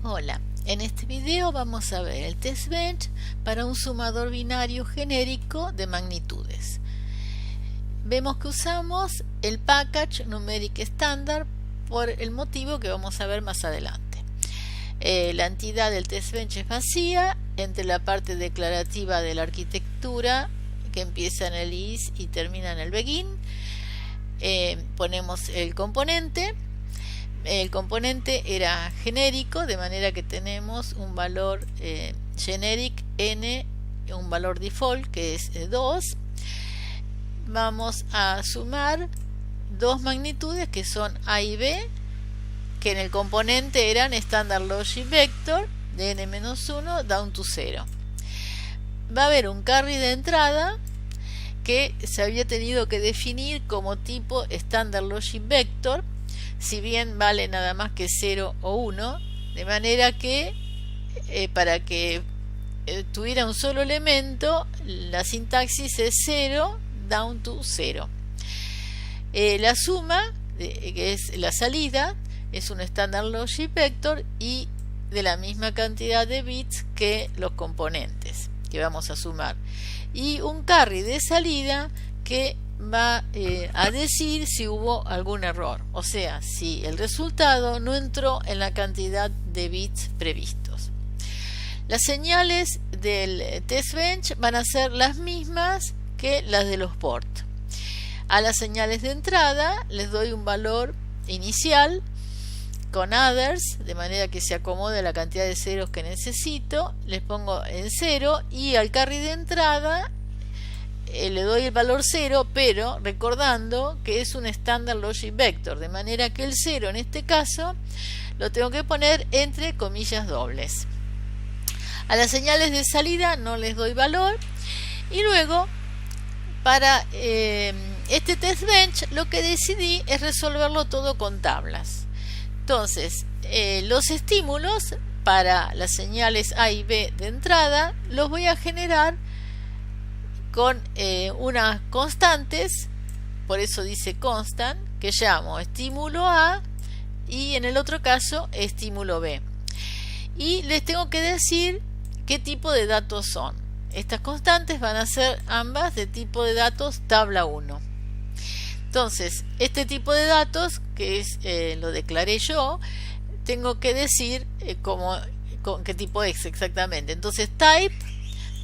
Hola, en este video vamos a ver el test bench para un sumador binario genérico de magnitudes. Vemos que usamos el package numeric standard por el motivo que vamos a ver más adelante. La entidad del test bench es vacía entre la parte declarativa de la arquitectura que empieza en el is y termina en el begin. Ponemos el componente. El componente era genérico, de manera que tenemos un valor generic n, un valor default que es 2. Vamos a sumar dos magnitudes que son A y B, que en el componente eran standard logic vector de n-1 down to 0. Va a haber un carry de entrada que se había tenido que definir como tipo standard logic vector, si bien vale nada más que 0 o 1, de manera que para que tuviera un solo elemento, la sintaxis es 0 down to 0. La suma, que es la salida, es un standard logic vector y de la misma cantidad de bits que los componentes que vamos a sumar. Y un carry de salida que va a decir si hubo algún error, o sea, si el resultado no entró en la cantidad de bits previstos. Las señales del test bench van a ser las mismas que las de los port. A las señales de entrada les doy un valor inicial con others, de manera que se acomode la cantidad de ceros que necesito, les pongo en 0, y al carry de entrada le doy el valor 0, pero recordando que es un standard logic vector, de manera que el 0 en este caso lo tengo que poner entre comillas dobles. A las señales de salida no les doy valor, y luego para este test bench lo que decidí es resolverlo todo con tablas. Entonces los estímulos para las señales A y B de entrada los voy a generar con unas constantes, por eso dice constant, que llamo estímulo A y en el otro caso estímulo B. Y les tengo que decir qué tipo de datos son. Estas constantes van a ser ambas de tipo de datos tabla 1. Entonces, este tipo de datos, que es lo declaré yo, tengo que decir con qué tipo es exactamente. Entonces, type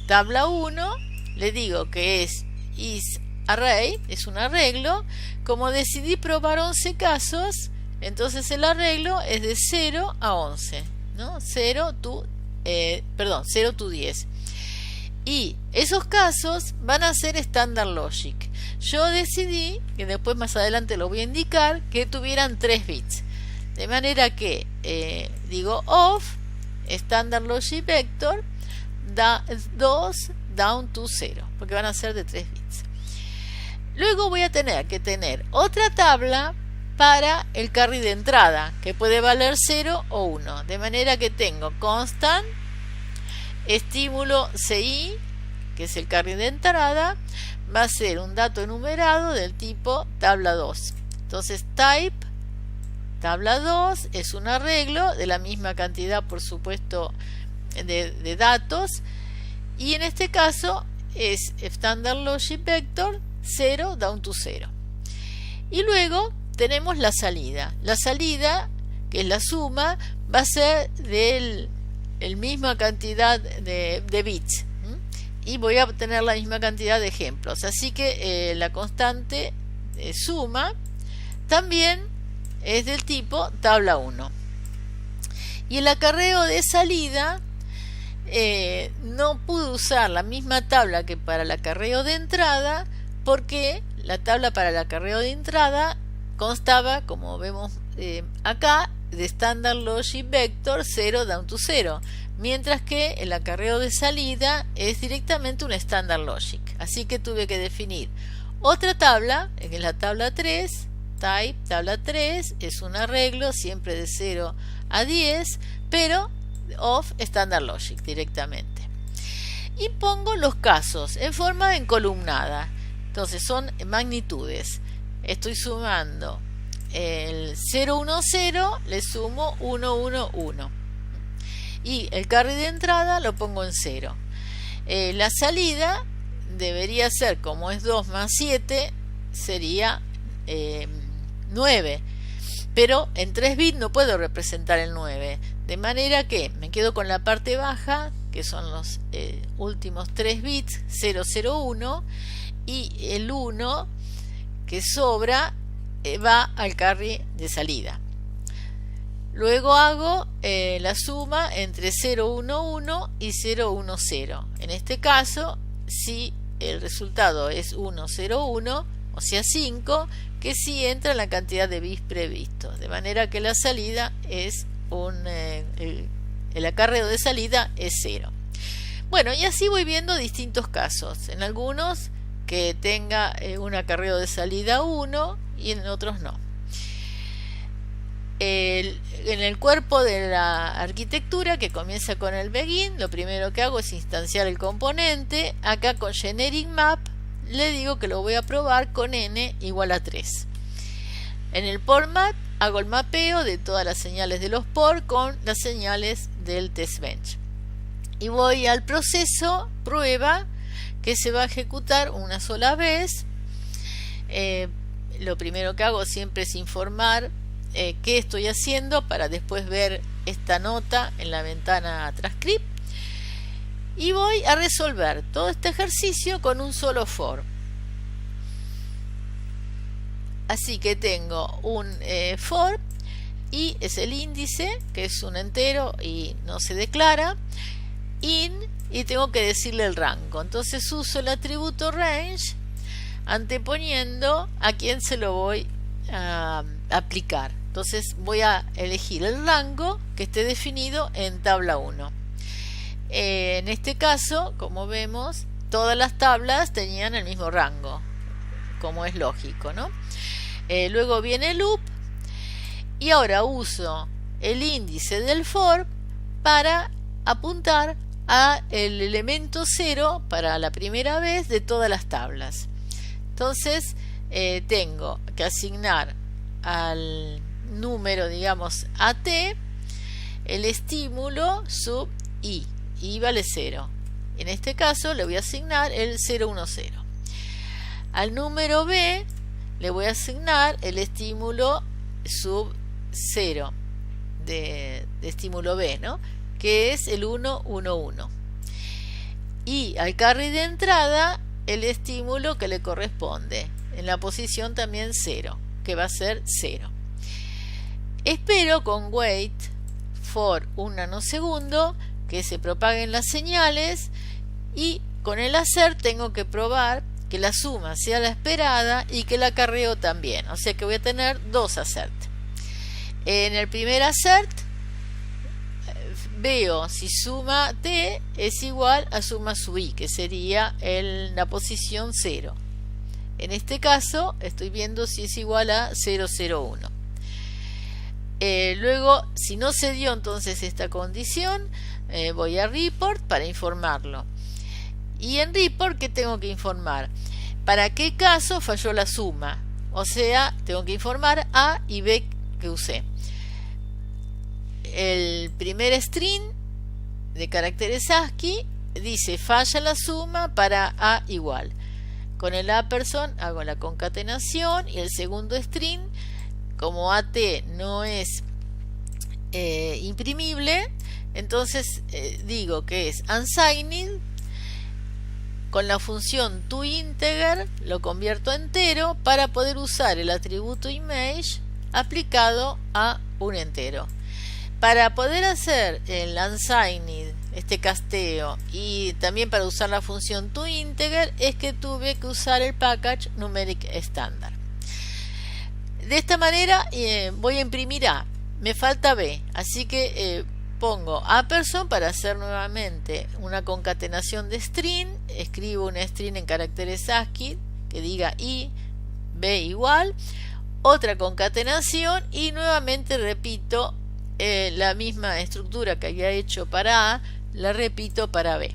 tabla 1, le digo que es isArray, es un arreglo. Como decidí probar 11 casos, entonces el arreglo es de 0 a 11, ¿no? 0 to 10. Y esos casos van a ser standard logic. Yo decidí, que después más adelante lo voy a indicar, que tuvieran 3 bits. De manera que digo of standard logic vector 2 down to 0, porque van a ser de 3 bits. Luego voy a tener que tener otra tabla para el carry de entrada, que puede valer 0 o 1. De manera que tengo constant estímulo CI, que es el carry de entrada, va a ser un dato enumerado del tipo tabla 2. Entonces type tabla 2 es un arreglo de la misma cantidad, por supuesto, de datos, y en este caso es standard logic vector 0 down to 0. Y luego tenemos la salida. La salida, que es la suma, va a ser del misma cantidad de bits, y voy a obtener la misma cantidad de ejemplos. Así que la constante suma también es del tipo tabla 1. Y el acarreo de salida, no pude usar la misma tabla que para el acarreo de entrada, porque la tabla para el acarreo de entrada constaba, como vemos acá, de standard logic vector 0 down to 0, mientras que el acarreo de salida es directamente un standard logic. Así que tuve que definir otra tabla, que es la tabla 3, type tabla 3, es un arreglo siempre de 0 a 10, pero of standard logic directamente. Y pongo los casos en forma encolumnada. Entonces son magnitudes. Estoy sumando el 010, le sumo 111. y el carry de entrada lo pongo en 0. La salida debería ser, como es 2 más 7, sería 9, pero en 3 bits no puedo representar el 9, de manera que me quedo con la parte baja, que son los últimos 3 bits, 0, 0, 1, y el 1 que sobra va al carry de salida. Luego hago la suma entre 0, 1, 1 y 0, 1, 0. En este caso, si el resultado es 1, 0, 1, o sea 5, que sí entra en la cantidad de bits previstos, de manera que la salida es el acarreo de salida es 0. Bueno, y así voy viendo distintos casos, en algunos que tenga un acarreo de salida 1 y en otros no. En el cuerpo de la arquitectura, que comienza con el begin, lo primero que hago es instanciar el componente. Acá con generic map le digo que lo voy a probar con n igual a 3. En el port map hago el mapeo de todas las señales de los port con las señales del test bench. Y voy al proceso prueba, que se va a ejecutar una sola vez. Lo primero que hago siempre es informar qué estoy haciendo para después ver esta nota en la ventana transcript, y voy a resolver todo este ejercicio con un solo for. Así que tengo un for, y es el índice, que es un entero y no se declara, in, y tengo que decirle el rango. Entonces uso el atributo range anteponiendo a quién se lo voy a aplicar. Entonces voy a elegir el rango que esté definido en tabla 1. En este caso, como vemos, todas las tablas tenían el mismo rango, como es lógico, ¿no? Luego viene el loop, y ahora uso el índice del for para apuntar a el elemento 0 para la primera vez de todas las tablas. Entonces tengo que asignar al número, digamos, AT, el estímulo sub I vale 0. En este caso le voy a asignar el 010. Al número B le voy a asignar el estímulo sub 0 de estímulo B, ¿no? Que es el 111. Y al carry de entrada el estímulo que le corresponde, en la posición también 0, que va a ser 0. Espero con wait for un nanosegundo que se propaguen las señales, y con el assert tengo que probar que la suma sea la esperada y que el acarreo también, o sea que voy a tener dos assert. En el primer assert veo si suma t es igual a suma sub i, que sería la posición 0. En este caso estoy viendo si es igual a 001. Luego, si no se dio entonces esta condición, voy a report para informarlo. Y en report, ¿qué tengo que informar? ¿Para qué caso falló la suma? O sea, tengo que informar A y B que usé. El primer string de caracteres ASCII dice falla la suma para A igual. Con el ampersand hago la concatenación, y el segundo string, como AT no es imprimible, entonces digo que es unsigned. Con la función toInteger lo convierto a entero para poder usar el atributo image aplicado a un entero. Para poder hacer el unsigned, este casteo, y también para usar la función toInteger, es que tuve que usar el package numeric standard. De esta manera voy a imprimir A, me falta B, así que pongo ampersand para hacer nuevamente una concatenación de string, escribo un string en caracteres ASCII que diga I, B igual, otra concatenación, y nuevamente repito la misma estructura que había hecho para A, la repito para B.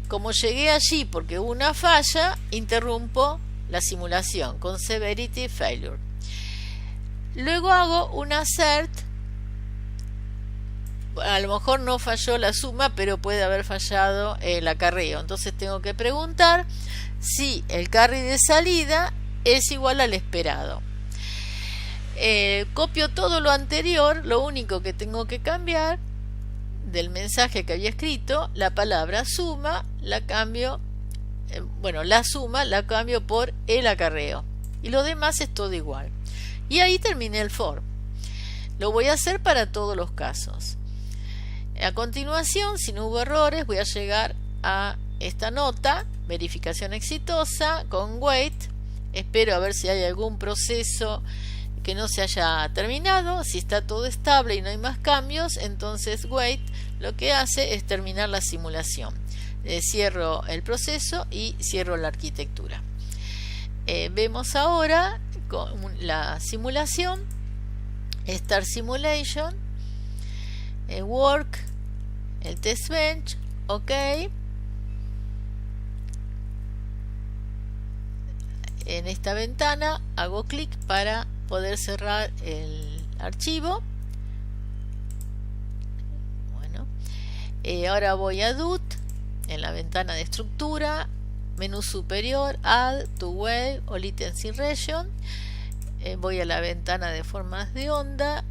Como llegué allí porque hubo una falla, interrumpo la simulación con severity failure. Luego hago un assert a lo mejor no falló la suma, pero puede haber fallado el acarreo. Entonces tengo que preguntar si el carry de salida es igual al esperado. Copio todo lo anterior, lo único que tengo que cambiar del mensaje que había escrito, la palabra suma la cambio, la suma la cambio por el acarreo, y lo demás es todo igual. Y ahí terminé el for. Lo voy a hacer para todos los casos. A continuación, si no hubo errores, voy a llegar a esta nota, verificación exitosa, con wait. Espero a ver si hay algún proceso que no se haya terminado. Si está todo estable y no hay más cambios, entonces wait lo que hace es terminar la simulación. Cierro el proceso y cierro la arquitectura. Vemos ahora con la simulación, Start Simulation, Work, el Test Bench, OK. En esta ventana hago clic para poder cerrar el archivo. Bueno, ahora voy a DUT, en la ventana de estructura, menú superior, Add to Wave o Latency Region. Voy a la ventana de formas de onda,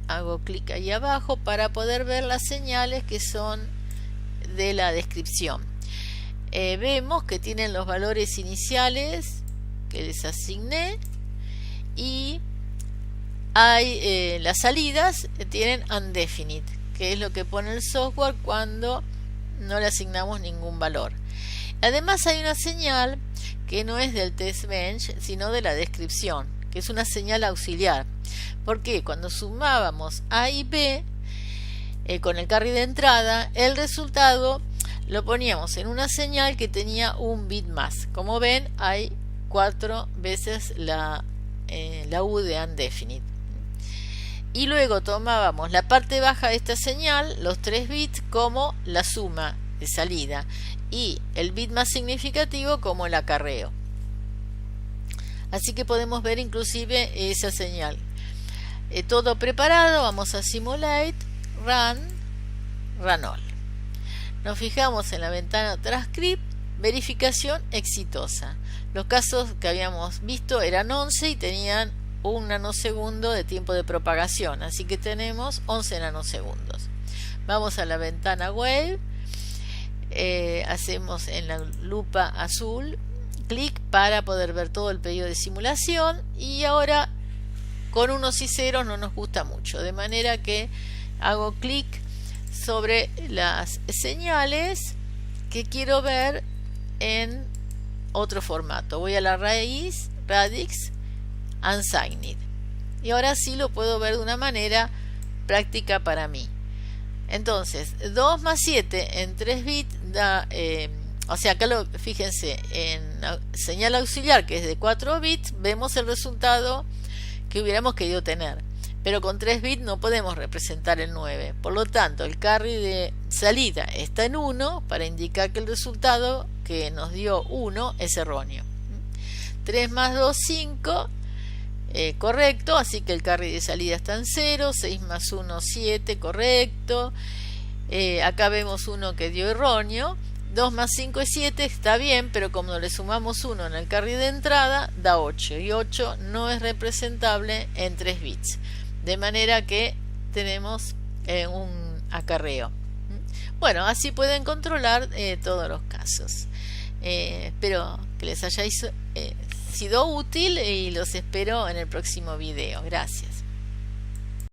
hago clic ahí abajo para poder ver las señales que son de la descripción. Vemos que tienen los valores iniciales que les asigné y hay las salidas tienen undefinite, que es lo que pone el software cuando no le asignamos ningún valor. Además hay una señal que no es del test bench, sino de la descripción, que es una señal auxiliar. Porque cuando sumábamos A y B con el carry de entrada, el resultado lo poníamos en una señal que tenía un bit más. Como ven, hay 4 veces la U de undefinite. Y luego tomábamos la parte baja de esta señal, los 3 bits, como la suma de salida, y el bit más significativo como el acarreo. Así que podemos ver inclusive esa señal. Todo preparado, vamos a Simulate, Run All. Nos fijamos en la ventana Transcript, verificación exitosa. Los casos que habíamos visto eran 11 y tenían 1 nanosegundo de tiempo de propagación, así que tenemos 11 nanosegundos. Vamos a la ventana Wave, hacemos en la lupa azul clic para poder ver todo el pedido de simulación, y ahora con unos y ceros no nos gusta mucho, de manera que hago clic sobre las señales que quiero ver en otro formato. Voy a la raíz, Radix, Unsigned, y ahora sí lo puedo ver de una manera práctica para mí. Entonces 2 más 7 en 3 bits da, o sea, acá fíjense, en señal auxiliar que es de 4 bits, vemos el resultado que hubiéramos querido tener, pero con 3 bits no podemos representar el 9. Por lo tanto, el carry de salida está en 1 para indicar que el resultado que nos dio 1 es erróneo. 3 más 2, 5, correcto, así que el carry de salida está en 0. 6 más 1, 7, correcto. Acá vemos uno que dio erróneo. 2 más 5 es 7, está bien, pero como le sumamos 1 en el carry de entrada, da 8, y 8 no es representable en 3 bits. De manera que tenemos un acarreo. Bueno, así pueden controlar todos los casos. Espero que les haya sido útil y los espero en el próximo video. Gracias.